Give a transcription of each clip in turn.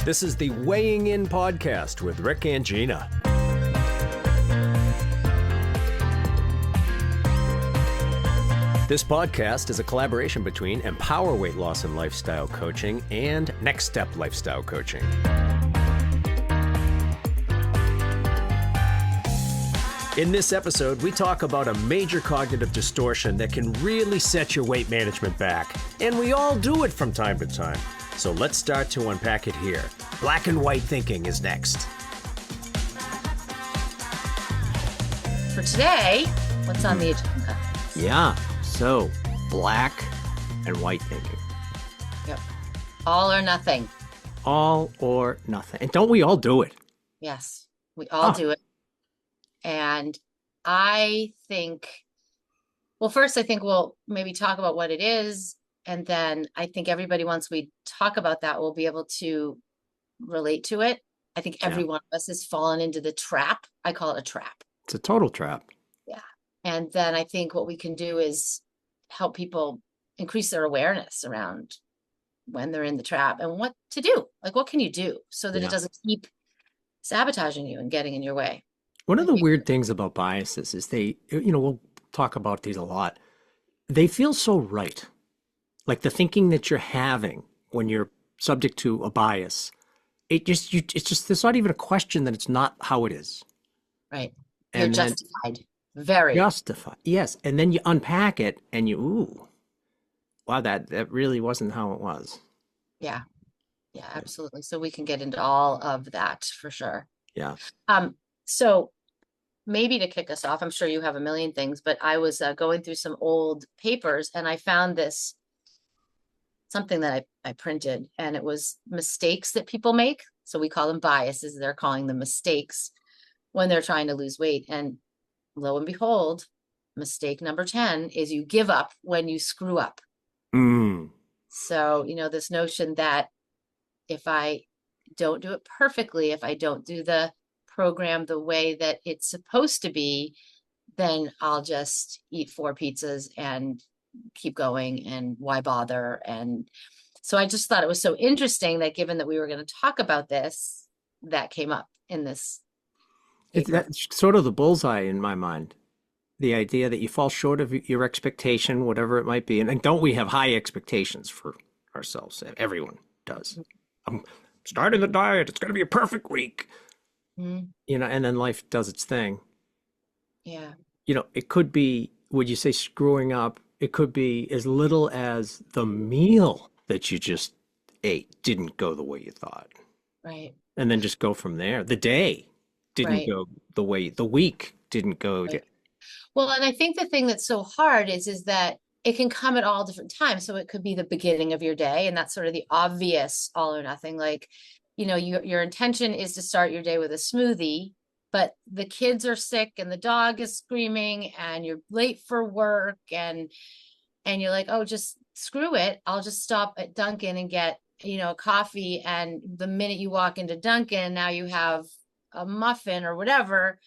This is the Weighing In Podcast with Rick and Gina. This podcast is a collaboration between Empower Weight Loss and Lifestyle Coaching and Next Step Lifestyle Coaching. In this episode, we talk about a major cognitive distortion that can really set your weight management back. And we all do it from time to time. So let's start to unpack it here. Black and white thinking is next. For today, what's on the agenda? Yeah, so black and white thinking. Yep. All or nothing. All or nothing. And don't we all do it? Yes, we all do it. And I think, well, first, I think we'll maybe talk about what it is. And then I think everybody, once we talk about that, will be able to relate to it. I think every one of us has fallen into the trap. I call it a trap. It's a total trap. Yeah. And then I think what we can do is help people increase their awareness around when they're in the trap and what to do. Like, what can you do so that it doesn't keep sabotaging you and getting in your way? One of the weird things about biases is they, we'll talk about these a lot. They feel so right. Like the thinking that you're having when you're subject to a bias, it's just, there's not even a question that it's not how it is. Right. And you're justified. Very. Justified. Yes. And then you unpack it and wow, that really wasn't how it was. Yeah. Yeah, absolutely. So we can get into all of that for sure. Yeah. So maybe to kick us off, I'm sure you have a million things, but I was going through some old papers and I found something that I printed, and it was mistakes that people make. So we call them biases. They're calling them mistakes when they're trying to lose weight. And lo and behold, mistake number 10 is you give up when you screw up. So, this notion that if I don't do it perfectly, if I don't do the program the way that it's supposed to be, then I'll just eat 4 pizzas and keep going, and why bother? And so I just thought it was so interesting that given that we were going to talk about this, that came up in this. That's sort of the bullseye in my mind. The idea that you fall short of your expectation, whatever it might be. And don't we have high expectations for ourselves? Everyone does. I'm starting the diet. It's going to be a perfect week. And then life does its thing. Yeah. It could be, would you say screwing up? It could be as little as the meal that you just ate didn't go the way you thought. Right. And then just go from there. The day didn't go the way, the week didn't go. Right. Well, and I think the thing that's so hard is that it can come at all different times. So it could be the beginning of your day, and that's sort of the obvious all or nothing. Like, your intention is to start your day with a smoothie, but the kids are sick and the dog is screaming and you're late for work and you're like, oh, just screw it. I'll just stop at Dunkin' and get, a coffee. And the minute you walk into Dunkin', now you have a muffin or whatever.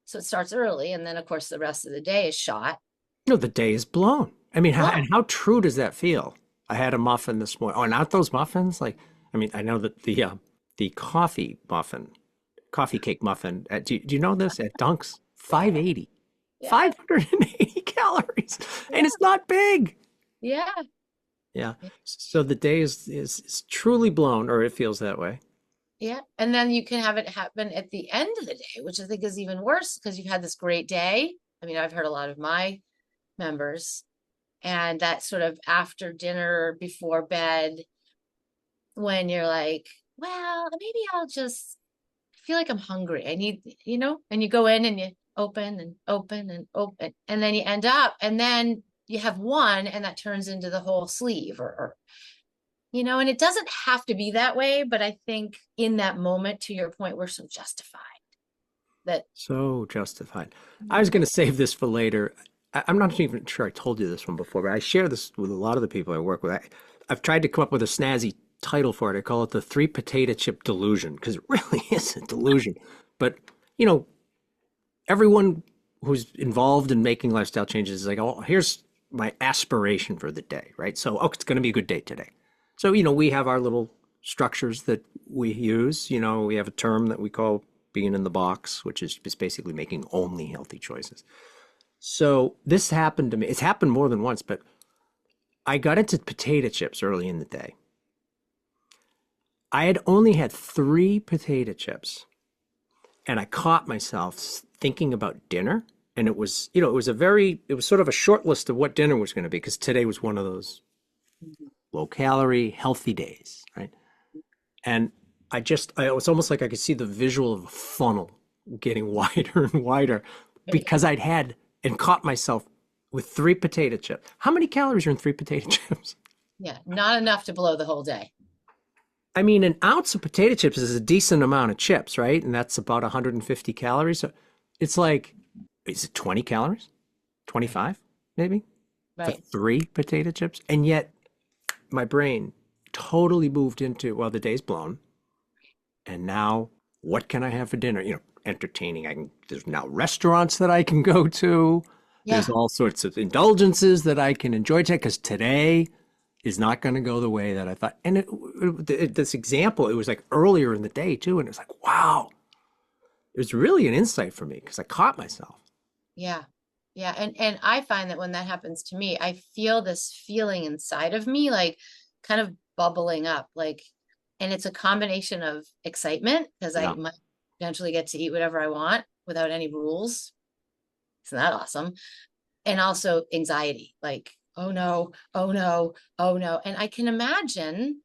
So it starts early. And then of course the rest of the day is shot. No, the day is blown. I mean, how true does that feel? I had a muffin this morning. Oh, not those muffins. I know that the coffee cake muffin. Do you know this at Dunk's? 580. Yeah. 580 calories. And it's not big. Yeah. Yeah. So the day is truly blown, or it feels that way. Yeah. And then you can have it happen at the end of the day, which I think is even worse because you've had this great day. I mean, I've heard a lot of my members, and that sort of after dinner, before bed, when you're like, well, maybe I'll just feel like I'm hungry. I need, and you go in and you open and open and open, and then you end up, and then you have one, and that turns into the whole sleeve or and it doesn't have to be that way. But I think in that moment, to your point, we're so justified. So justified. I was going to save this for later. I'm not even sure I told you this one before, but I share this with a lot of the people I work with. I've tried to come up with a snazzy title for it. I call it the 3 potato chip delusion, because it really is a delusion. But, everyone who's involved in making lifestyle changes is like, oh, here's my aspiration for the day, right? So, it's going to be a good day today. So, we have our little structures that we use. You know, we have a term that we call being in the box, which is just basically making only healthy choices. So this happened to me. It's happened more than once, but I got into potato chips early in the day. I had only had 3 potato chips, and I caught myself thinking about dinner. And it was, you know, it was sort of a short list of what dinner was going to be, because today was one of those low calorie, healthy days, right? And it was almost like I could see the visual of a funnel getting wider and wider because I'd had and caught myself with 3 potato chips. How many calories are in 3 potato chips? Yeah, not enough to blow the whole day. I mean, an ounce of potato chips is a decent amount of chips, right? And that's about 150 calories. So it's like, is it 20 calories? 25, maybe? Right. For 3 potato chips? And yet my brain totally moved into, well, the day's blown. And now what can I have for dinner? You know, entertaining. There's now restaurants that I can go to. Yeah. There's all sorts of indulgences that I can enjoy today, because today is not going to go the way that I thought. And this example, it was like earlier in the day too. And it was like, wow, it was really an insight for me because I caught myself. Yeah. Yeah. And I find that when that happens to me, I feel this feeling inside of me, like kind of bubbling up, like, and it's a combination of excitement because I might potentially get to eat whatever I want without any rules. Isn't that awesome? And also anxiety, like, oh no, oh no, oh no. And I can imagine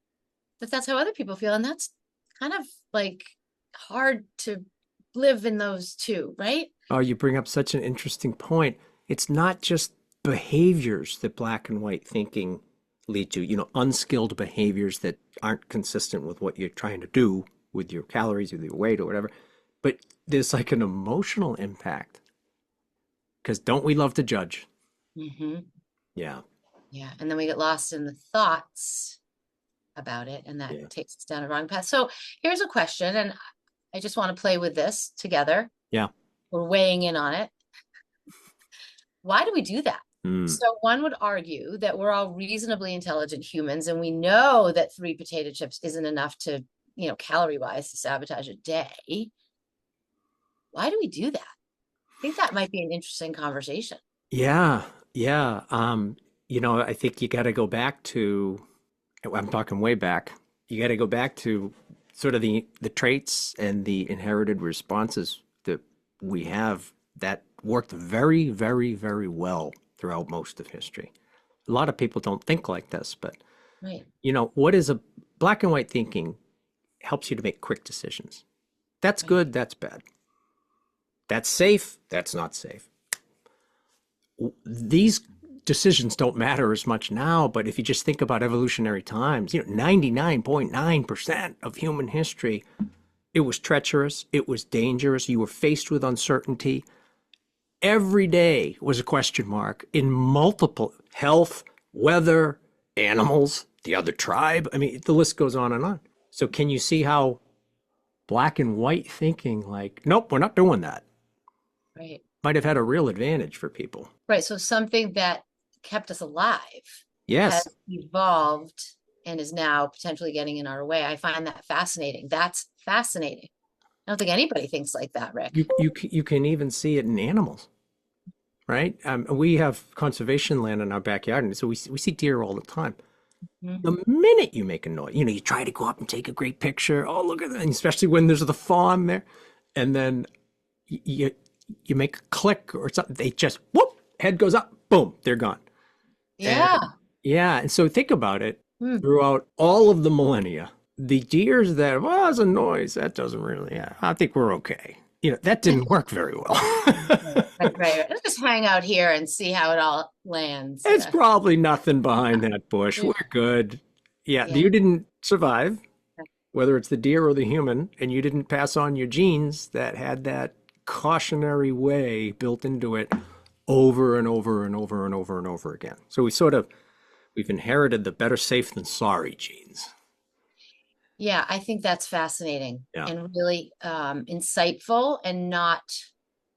that that's how other people feel. And that's kind of like hard to live in those two, right? Oh, you bring up such an interesting point. It's not just behaviors that black and white thinking lead to, you know, unskilled behaviors that aren't consistent with what you're trying to do with your calories, with your weight or whatever. But there's like an emotional impact. Because don't we love to judge? Mm-hmm. Yeah. Yeah. And then we get lost in the thoughts about it, and that takes us down a wrong path. So here's a question, and I just want to play with this together. Yeah. We're weighing in on it. Why do we do that? So one would argue that we're all reasonably intelligent humans, and we know that 3 potato chips isn't enough to, you know, calorie wise to sabotage a day. Why do we do that? I think that might be an interesting conversation. Yeah. Yeah. You know, I think you got to go back to, I'm talking way back. You got to go back to sort of the traits and the inherited responses that we have that worked very, very, very well throughout most of history. A lot of people don't think like this, but you know, what is a black and white thinking helps you to make quick decisions. That's good, that's bad. That's safe, that's not safe. These decisions don't matter as much now, but if you just think about evolutionary times, you know, 99.9% of human history, it was treacherous, it was dangerous, you were faced with uncertainty. Every day was a question mark in multiple health, weather, animals, the other tribe. I mean, the list goes on and on. So can you see how black and white thinking, like, nope, we're not doing that, might have had a real advantage for people. Right. So something that kept us alive has evolved and is now potentially getting in our way. I find that fascinating. That's fascinating. I don't think anybody thinks like that, Rick. You can even see it in animals, right? We have conservation land in our backyard, and so we see deer all the time. The minute you make a noise, you know, you try to go up and take a great picture. Oh, look at that! And especially when there's the fawn there, and then you make a click or something, they just whoop, head goes up, boom, they're gone. Yeah. And so think about it. Throughout all of the millennia, the deers that, well, it's a noise, that doesn't really, I think we're okay. You know, that didn't work very well. Right. Let's just hang out here and see how it all lands. It's probably nothing behind that bush. We're good. Yeah, you didn't survive, whether it's the deer or the human, and you didn't pass on your genes that had that cautionary way built into it over and over and over and over and over again. So we've inherited the better safe than sorry genes. Yeah, I think that's fascinating and really insightful, and not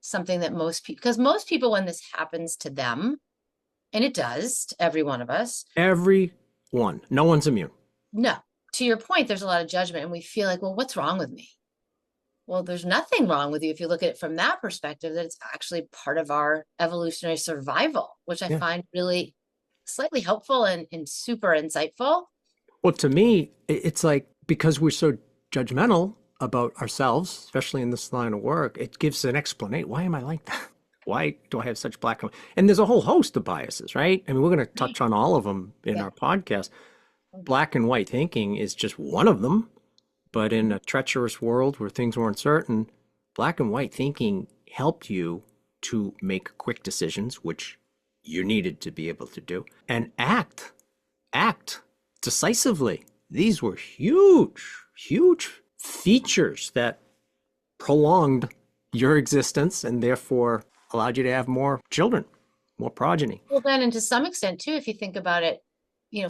something that most people, because most people, when this happens to them, and it does to every one of us. Everyone. No one's immune. No, to your point, there's a lot of judgment and we feel like, well, what's wrong with me? Well, there's nothing wrong with you if you look at it from that perspective, that it's actually part of our evolutionary survival, which I Yeah. find really slightly helpful and super insightful. Well, to me, it's like, because we're so judgmental about ourselves, especially in this line of work, it gives an explanation. Why am I like that? Why do I have such black and white? And there's a whole host of biases, right? I mean, we're going to touch on all of them in our podcast. Black and white thinking is just one of them. But in a treacherous world where things were uncertain, black and white thinking helped you to make quick decisions, which you needed to be able to do, and act decisively. These were huge features that prolonged your existence and therefore allowed you to have more children, more progeny. Well, then, and to some extent too, if you think about it,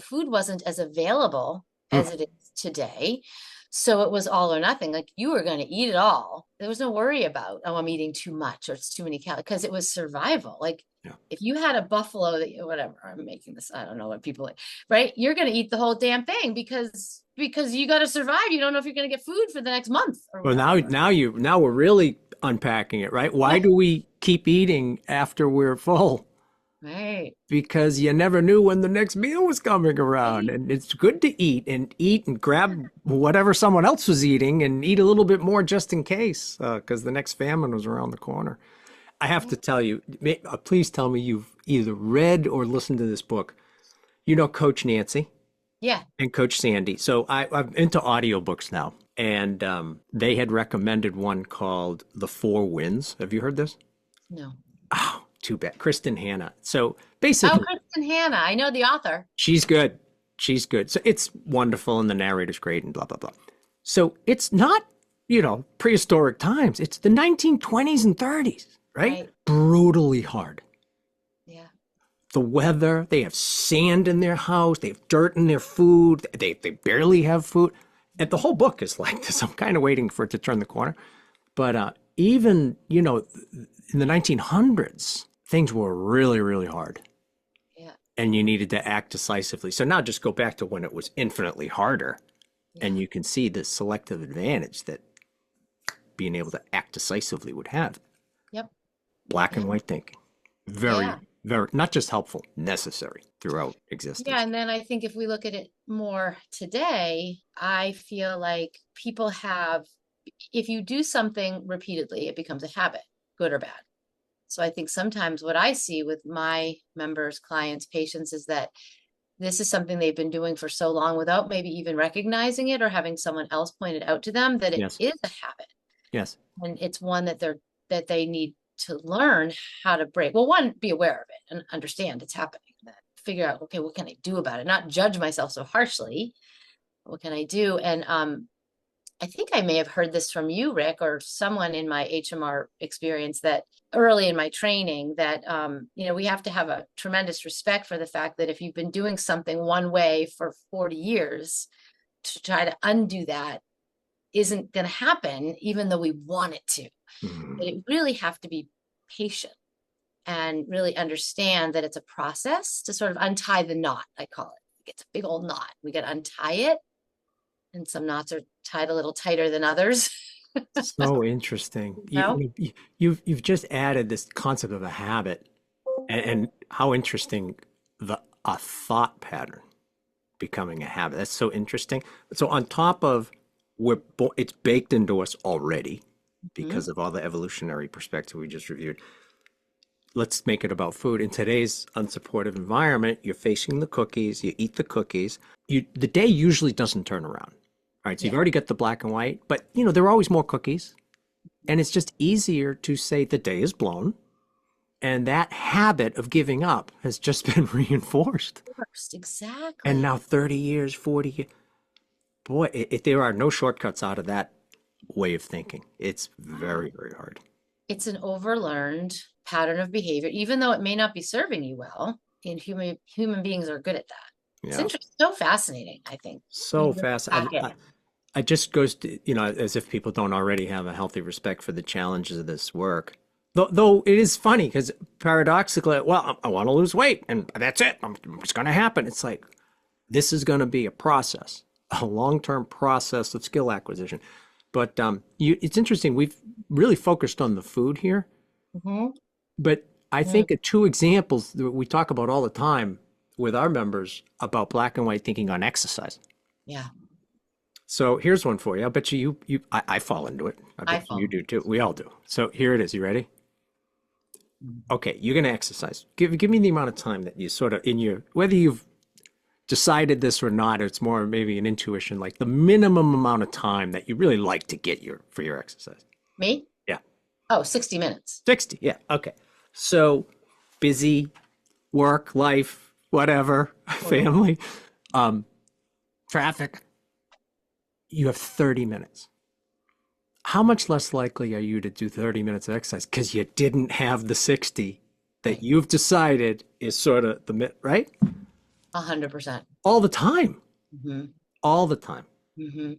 food wasn't as available as it is today. So it was all or nothing. Like, you were going to eat it all. There was no worry about, oh, I'm eating too much or it's too many calories, because it was survival. Like, if you had a buffalo that, whatever, I'm making this, I don't know what people like, right? You're going to eat the whole damn thing because you got to survive. You don't know if you're going to get food for the next month. Or well, now we're really unpacking it, right? Why do we keep eating after we're full? Right. Because you never knew when the next meal was coming around. And it's good to eat and grab whatever someone else was eating and eat a little bit more just in case, because the next famine was around the corner. I have to tell you, please tell me you've either read or listened to this book. You know Coach Nancy? Yeah. And Coach Sandy. So I'm into audiobooks now. And they had recommended one called The Four Winds. Have you heard this? No. Oh, too bad. Kristen Hanna. So basically. Oh, Kristen Hanna. I know the author. She's good. She's good. So it's wonderful and the narrator's great and blah, blah, blah. So it's not, prehistoric times. It's the 1920s and 30s, right? Brutally hard. Yeah. The weather, they have sand in their house, they have dirt in their food, they barely have food. And the whole book is like this. I'm kind of waiting for it to turn the corner. But even, in the 1900s, things were really, really hard. Yeah. And you needed to act decisively. So now just go back to when it was infinitely harder. Yeah. And you can see the selective advantage that being able to act decisively would have. Yep. Black and white thinking. Very, not just helpful, necessary throughout existence. Yeah. And then I think if we look at it more today, I feel like people have, if you do something repeatedly, it becomes a habit, good or bad. So I think sometimes what I see with my members, clients, patients is that this is something they've been doing for so long without maybe even recognizing it or having someone else point it out to them, that it is a habit. Yes. And it's one that they need to learn how to break. Well, one, be aware of it and understand it's happening. Figure out, okay, what can I do about it? Not judge myself so harshly. What can I do? And I think I may have heard this from you, Rick, or someone in my HMR experience, that early in my training, that, we have to have a tremendous respect for the fact that if you've been doing something one way for 40 years, to try to undo that isn't going to happen, even though we want it to. Mm-hmm. But it really have to be patient and really understand that it's a process to sort of untie the knot, I call it. It's a big old knot. We got to untie it. And some knots are tied a little tighter than others. So interesting. You've just added this concept of a habit, and how interesting a thought pattern becoming a habit. That's so interesting. So on top of it's baked into us already because of all the evolutionary perspective we just reviewed. Let's make it about food. In today's unsupportive environment, you're facing the cookies, you eat the cookies. The day usually doesn't turn around. All right, so you've already got the black and white, but there are always more cookies. And it's just easier to say the day is blown. And that habit of giving up has just been reinforced. Exactly. And now 30 years, 40 years. Boy, there are no shortcuts out of that way of thinking. It's very, very hard. It's an overlearned pattern of behavior, even though it may not be serving you well. And human beings are good at that. Yeah. It's interesting, so fascinating, I think. So fascinating. It just goes to, as if people don't already have a healthy respect for the challenges of this work. Though it is funny because paradoxically, well, I want to lose weight and that's it. It's going to happen. It's like, this is going to be a process. a long-term process of skill acquisition. But it's interesting. We've really focused on the food here, Hmm. but I think two examples that we talk about all the time with our members about black and white thinking on exercise. Yeah, So here's one for you. I bet I fall into it. I I bet you follow. do too. We all do. So here it is. You ready? Mhm. Okay, you're going to exercise. Give me the amount of time that you sort of whether you've decided this or not, it's more maybe an intuition, like the minimum amount of time that you really like to get for your exercise. Me? Yeah. Oh, 60 minutes. 60. Yeah. Okay. So busy, work, life, whatever, family, traffic. You have 30 minutes. How much less likely are you to do 30 minutes of exercise because you didn't have the 60 that Right. you've decided is sort of right? 100%. All the time. Hmm. All the time. Hmm.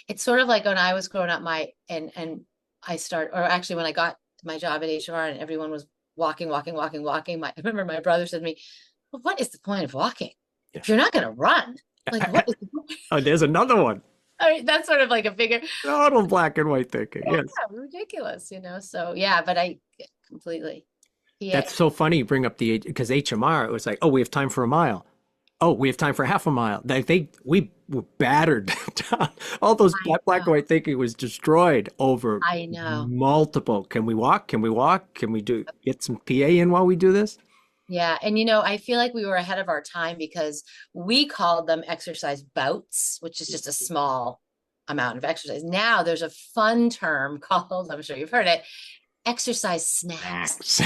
It's sort of like when I was growing up, and or actually when I got my job at HR and everyone was walking, walking, walking, walking. I remember my brother said to me, well, what is the point of walking? Yeah. If you're not going to run, like what is the point? Oh, there's another one. I mean, that's sort of like a figure. Total black and white thinking. Yeah, Yes. ridiculous, so yeah, but I completely. Yeah, That's so funny you bring up because HMR, it was like, oh, we have time for a mile. Oh, we have time for half a mile. We were battered down. All those black and white thinking was destroyed over I know. multiple. Can we walk? Can we walk? Can we get some PA in while we do this? Yeah. And I feel like we were ahead of our time because we called them exercise bouts, which is just a small amount of exercise. Now there's a fun term called, I'm sure you've heard it, exercise snacks.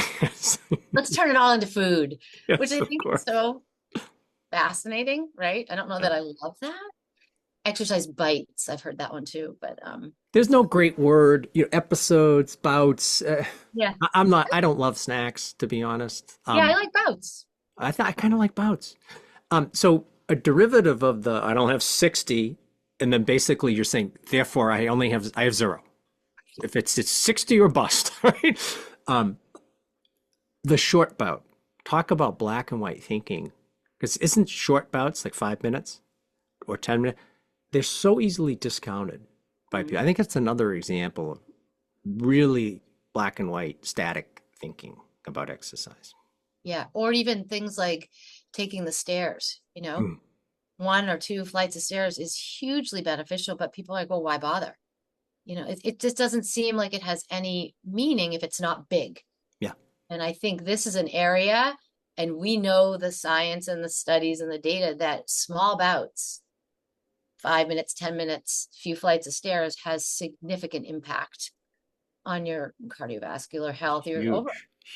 Let's turn it all into food, Yes, which I of think course. is so fascinating, right? I don't know that I love that. Exercise bites. I've heard that one too, but There's no great word, episodes, bouts. yeah. I don't love snacks, to be honest. Yeah, I like bouts. I kind of like bouts. So a derivative of I don't have 60, and then basically you're saying, therefore I have 0. If it's 60 or bust, right? The short bout. Talk about black and white thinking. Because isn't short bouts like 5 minutes or 10 minutes? They're so easily discounted by people. I think that's another example of really black and white static thinking about exercise. Yeah. Or even things like taking the stairs, 1 or 2 flights of stairs is hugely beneficial, but people are like, well, why bother? It just doesn't seem like it has any meaning if it's not big. Yeah. And I think this is an area, and we know the science and the studies and the data that small bouts, 5 minutes, 10 minutes, few flights of stairs has significant impact on your cardiovascular health.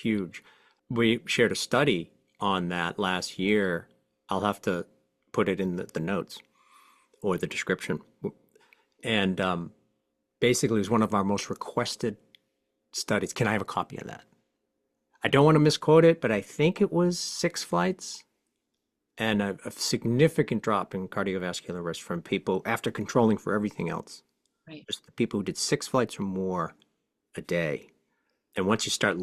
Huge. We shared a study on that last year. I'll have to put it in the notes or the description. And basically, it was one of our most requested studies. Can I have a copy of that? I don't want to misquote it, but I think it was 6 flights and a significant drop in cardiovascular risk from people after controlling for everything else. Right. Just the people who did 6 flights or more a day. And once you start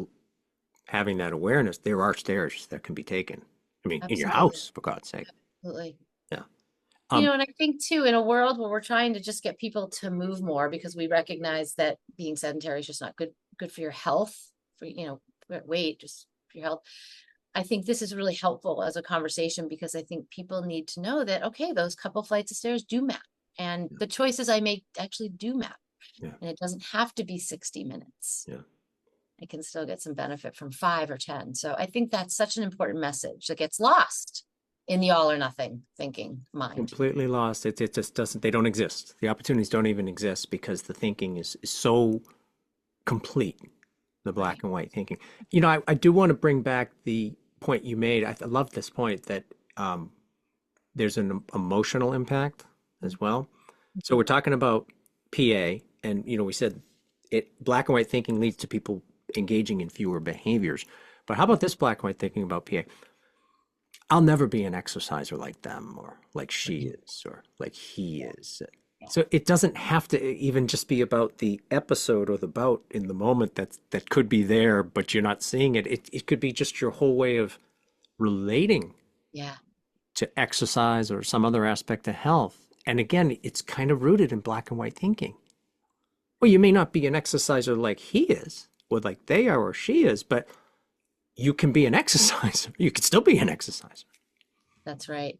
having that awareness, there are stairs that can be taken. I mean, in your house, for God's sake. Absolutely. Yeah. And I think too, in a world where we're trying to just get people to move more because we recognize that being sedentary is just not good for your health, for, weight, just for your health. I think this is really helpful as a conversation because I think people need to know that, okay, those couple flights of stairs do matter. And the choices I make actually do matter. Yeah. And it doesn't have to be 60 minutes. Yeah. I can still get some benefit from 5 or 10. So I think that's such an important message that gets lost in the all or nothing thinking mind. Completely lost. It just doesn't, they don't exist. The opportunities don't even exist because the thinking is so complete, the black and white thinking. I do want to bring back the point you made. I love this point that there's an emotional impact as well. So we're talking about PA, and we said black and white thinking leads to people engaging in fewer behaviors. But how about this black and white thinking about PA? I'll never be an exerciser like them or like she is or like he is. So it doesn't have to even just be about the episode or the bout in the moment that could be there, but you're not seeing it. It could be just your whole way of relating Yeah. to exercise or some other aspect of health. And again, it's kind of rooted in black and white thinking. Well, you may not be an exerciser like he is, or like they are, or she is, but you can be an exerciser. You can still be an exerciser. That's right.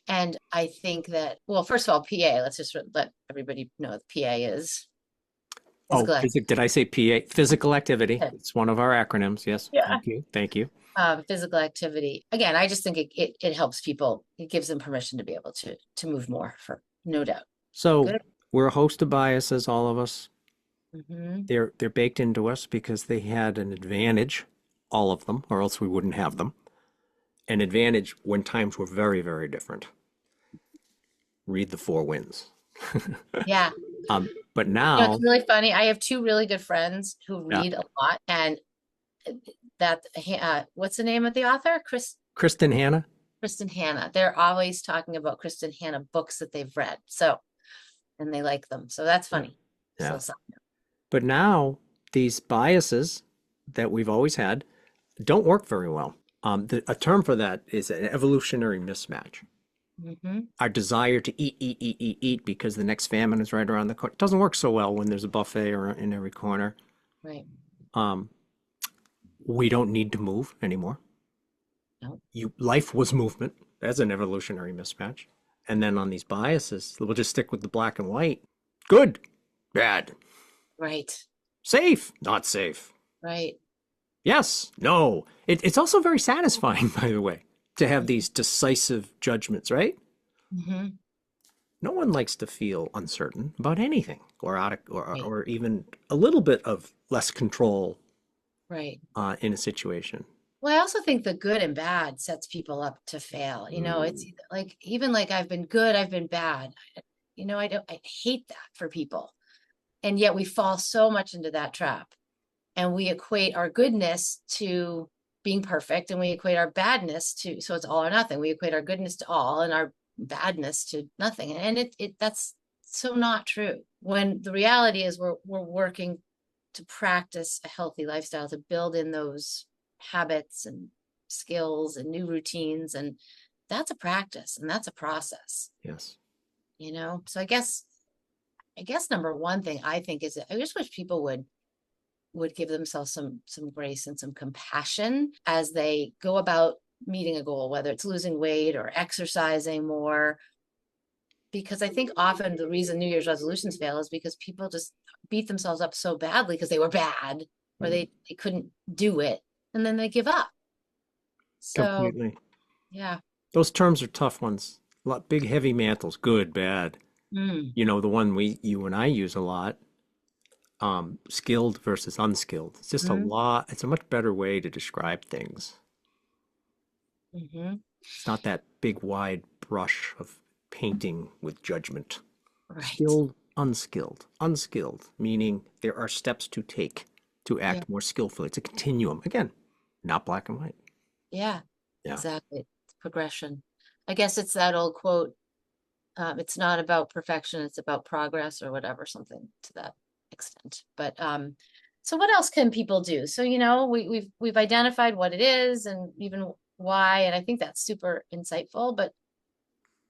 And I think that, well, first of all, PA, let's just let everybody know what PA is. Oh, did I say PA? Physical activity. It's one of our acronyms. Yes. Yeah. Thank you. Thank you. Physical activity. Again, I just think it helps people. It gives them permission to be able to move more, for no doubt. So we're a host of biases, all of us. Mm-hmm. They're baked into us because they had an advantage, all of them, or else we wouldn't have them. An advantage when times were very, very different. Read the Four Winds. Yeah. But now, you know, it's really funny. I have two really good friends who read a lot, and that what's the name of the author? Kristen Hanna. Kristen Hanna. They're always talking about Kristen Hanna books that they've read. So, and they like them. So that's funny. Yeah. So, but now these biases that we've always had don't work very well. A term for that is an evolutionary mismatch. Mm-hmm. Our desire to eat because the next famine is right around the corner. It doesn't work so well when there's a buffet or in every corner. Right. We don't need to move anymore. No. Life was movement. That's an evolutionary mismatch. And then on these biases, we'll just stick with the black and white. Good, bad. Right. Safe, not safe. Right. Yes, no. It's also very satisfying, by the way, to have these decisive judgments, right? Mm-hmm. No one likes to feel uncertain about anything, or even a little bit of less control, right, in a situation. Well, I also think the good and bad sets people up to fail. You know, it's like, even like I've been good, I've been bad. You know, I hate that for people. And yet we fall so much into that trap. And we equate our goodness to being perfect, and we equate our badness to, so it's all or nothing. We equate our goodness to all and our badness to nothing. And that's so not true. When the reality is we're working to practice a healthy lifestyle, to build in those habits and skills and new routines. And that's a practice, and that's a process. Yes. You know, so I guess number one thing I think is, I just wish people would give themselves some grace and some compassion as they go about meeting a goal, whether it's losing weight or exercising more. Because I think often the reason New Year's resolutions fail is because people just beat themselves up so badly because they were bad, or they couldn't do it, and then they give up. So, completely. Yeah. Those terms are tough ones. A lot, big, heavy mantles, good, bad. You know, the one you and I use a lot, skilled versus unskilled. It's just it's a much better way to describe things. It's not that big, wide brush of painting with judgment. Right. Skilled, unskilled. Unskilled, meaning there are steps to take to act more skillfully. It's a continuum. Again, not black and white. Yeah. Exactly. It's progression. I guess it's that old quote, it's not about perfection, it's about progress, or whatever, something to that extent. But so what else can people do? So, you know, we've identified what it is and even why, and I think that's super insightful. But,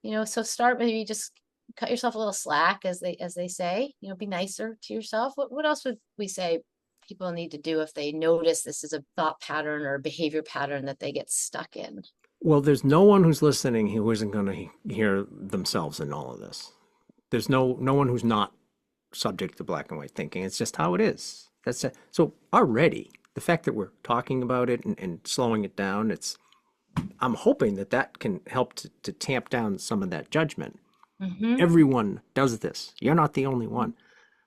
you know, so start, maybe just cut yourself a little slack, as they say. You know, be nicer to yourself. What else would we say people need to do if they notice this is a thought pattern or a behavior pattern that they get stuck in? Well, there's no one who's listening who isn't going to hear themselves in all of this. There's no one who's not subject to black and white thinking. It's just how it is. That's it. So already, the fact that we're talking about it and slowing it down, I'm hoping that can help to tamp down some of that judgment. Everyone does this. You're not the only one.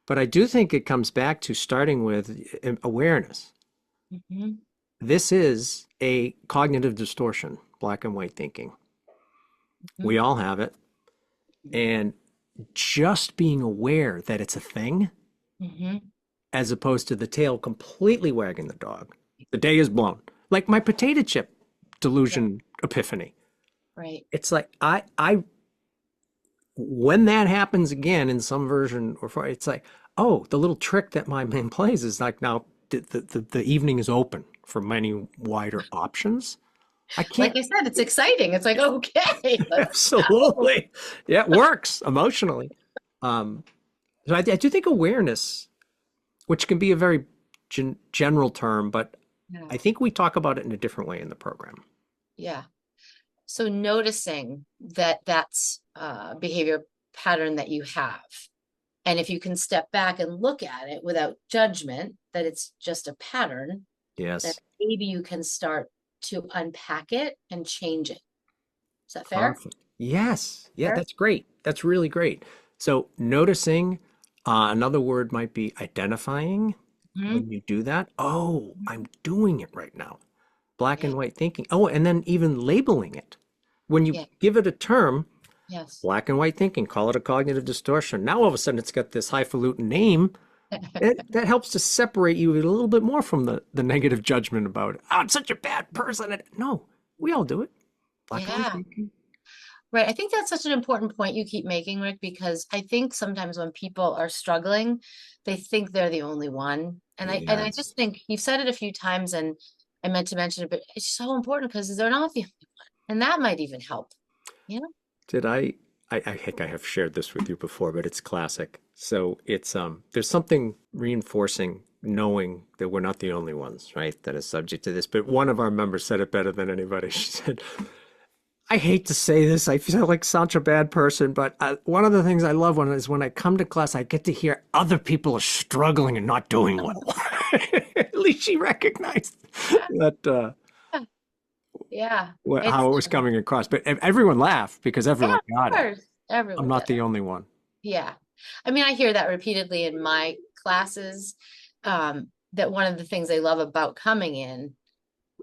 But I do think it comes back to starting with awareness. This is a cognitive distortion, black and white thinking. We all have it. And just being aware that it's a thing, as opposed to the tail completely wagging the dog. The day is blown. Like my potato chip delusion epiphany. Right. It's like I when that happens again in some version, or it's like, oh, the little trick that my man plays is like, now the evening is open for many wider options. I Like can't. I said, it's exciting. It's like, okay, let's go. Absolutely. Yeah, it works emotionally. Um, so I do think awareness, which can be a very general term, but Yeah. I think we talk about it in a different way in the program. Yeah. So noticing that that's a behavior pattern that you have. And if you can step back and look at it without judgment, that it's just a pattern, then Yes. maybe you can start to unpack it and change it. Is that fair? Perfect. Yes. Yeah, Fair? that's great. That's really great. So noticing, another word might be identifying Mhm. when you do that. Oh, I'm doing it right now. Black Yeah. and white thinking. Oh, and then even labeling it. When you Yeah. give it a term, Yes. black and white thinking, call it a cognitive distortion. Now all of a sudden it's got this highfalutin name. That helps to separate you a little bit more from the negative judgment about it. Oh, I'm such a bad person. No, we all do it. Black and white Yeah. thinking. Right. I think that's such an important point you keep making, Rick, because I think sometimes when people are struggling, they think they're the only one. And I Yes. just think you've said it a few times and I meant to mention it, but it's so important because they're not the only one. And that might even help. You know? Did I think I have shared this with you before, but it's classic. So it's there's something reinforcing knowing that we're not the only ones, right? That is subject to this. But one of our members said it better than anybody. She said, I hate to say this, I feel like such a bad person, but one of the things I love when I come to class, I get to hear other people are struggling and not doing well. At least she recognized that Yeah. Yeah. how It's it was coming across. But everyone laughed because yeah, everyone of got it. course. I'm Everyone not does. the only one. Yeah. I mean, I hear that repeatedly in my classes. That one of the things they love about coming in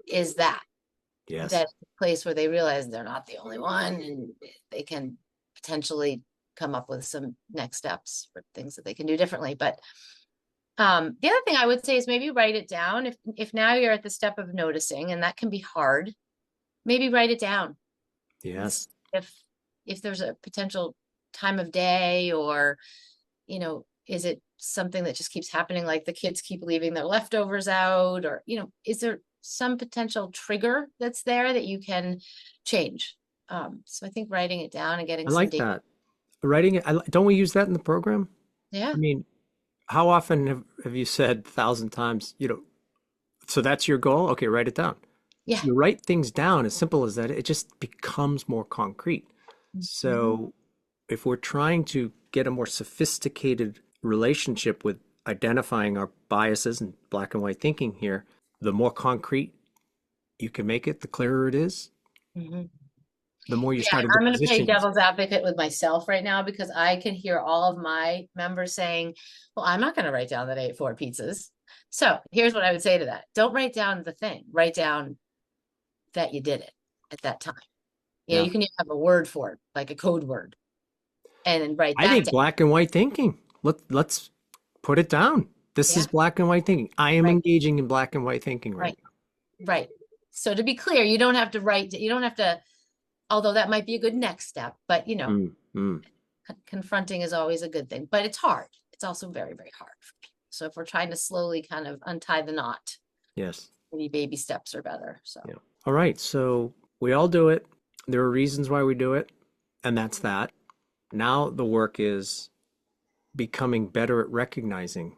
is Yes. that place where they realize they're not the only one and they can potentially come up with some next steps for things that they can do differently. But the other thing I would say is maybe write it down. If now you're at the step of noticing, and that can be hard, maybe write it down. Yes. If there's a potential time of day, or is it something that just keeps happening, like the kids keep leaving their leftovers out, or is there some potential trigger that's there that you can change? So I think writing it down and I getting some like data. that. Writing it, don't we use that in the program? Yeah. I mean, how often have you said 1,000 times, so that's your goal? Okay, write it down. Yeah. You write things down as simple as that, it just becomes more concrete. Mhm. So if we're trying to get a more sophisticated relationship with identifying our biases and black and white thinking here, the more concrete you can make it, the clearer it is, Mhm. the more you're Yeah, starting to I'm going to play position yourself. devil's advocate with myself right now because I can hear all of my members saying, well, I'm not going to write down that I ate 4 pizzas. So here's what I would say to that. Don't write down the thing. Write down that you did it at that time. Yeah. You can have a word for it, like a code word, and then write I that think down. black and white thinking. Let's put it down. This is Yeah, black and white thinking. I am right, engaging in black and white thinking right right, right. So to be clear, you don't have to you don't have to, although that might be a good next step, but now. confronting is always a good thing, but it's hard. It's also very, very hard for people. So if we're trying to slowly kind of untie the knot, Yes. maybe baby steps are better. So Yeah. All right. So we all do it. There are reasons why we do it, and that's that. Now the work is becoming better at recognizing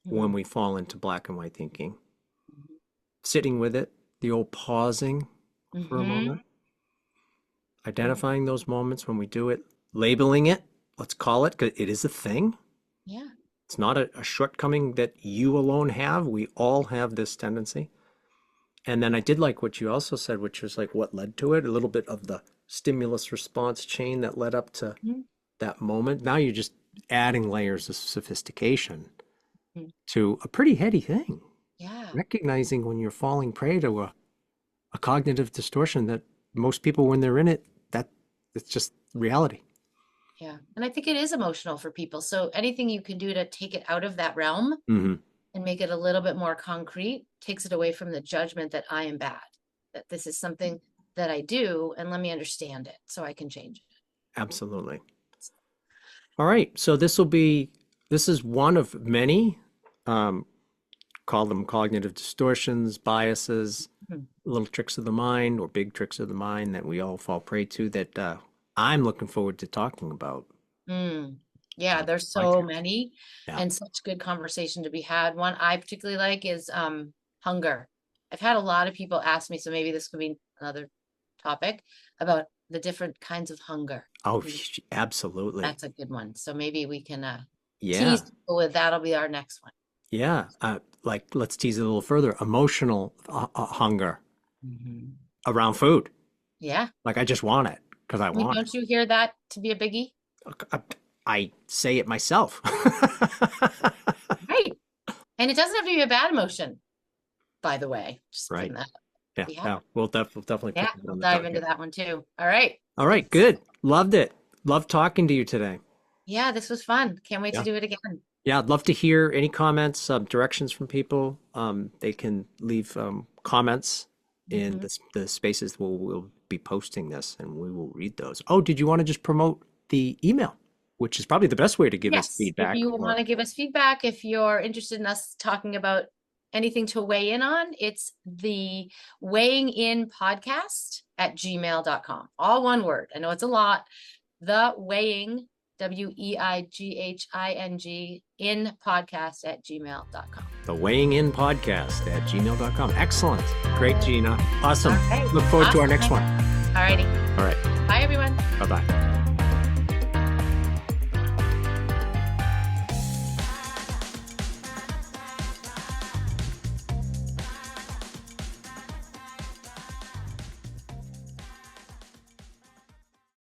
when mhm, we fall into black and white thinking, sitting with it, the old pausing for a mhm, moment, identifying those moments when we do it, labeling it, let's call it, because it is a thing. yeah, It's not a shortcoming that you alone have. We all have this tendency. And then I did like what you also said, which was like what led to it, a little bit of the stimulus response chain that led up to mhm, that moment. Now you're just adding layers of sophistication mhm, to a pretty heady thing. yeah, Recognizing when you're falling prey to a cognitive distortion that most people, when they're in it, that it's just reality. yeah. And I think it is emotional for people. So anything you can do to take it out of that realm Hmm. and make it a little bit more concrete takes it away from the judgment that I am bad, that this is something that I do, and let me understand it so I can change it. Absolutely. All right. So this is one of many um, call them cognitive distortions, biases, Mhm. little tricks of the mind or big tricks of the mind that we all fall prey to that I'm looking forward to talking about. Mm. Yeah, there's Like so it. many Yeah. and such good conversation to be had. One I particularly like is hunger. I've had a lot of people ask me, so maybe this could be another topic about the different kinds of hunger. Oh, Mm, absolutely. That's a good one. So maybe we can Yeah. tease people with that'll be our next one. Yeah. Like, let's tease it a little further. Emotional hunger Mhm. around food. Yeah. Like, I just want it because I I mean, want don't you hear that to be a biggie? it. I say it myself. Right. And it doesn't have to be a bad emotion, by the way. Just Right. putting that. Yeah. Yeah. Yeah. We'll definitely Yeah, put it we'll on the dive into docket. that one too. All right. All right. Good. Loved it. Loved talking to you today. Yeah, this was fun. Can't wait to Yeah. do it again. Yeah, I'd love to hear any comments, directions from people. They can leave comments in Mhm. the spaces where we'll be posting this, and we will read those. Oh, did you want to just promote the email, which is probably the best way to give us Yes, if feedback? you Or, want to give us feedback, if you're interested in us talking about anything to weigh in on, it's the weighing in podcast at gmail.com. All one word. I know it's a lot. The weighing, WEIGHING, in podcast at gmail.com. the weighing in podcast at gmail.com. Excellent. Great, Gina. Awesome. All right. Look forward to our next Awesome. one. All righty. All right. Bye, everyone. Bye bye.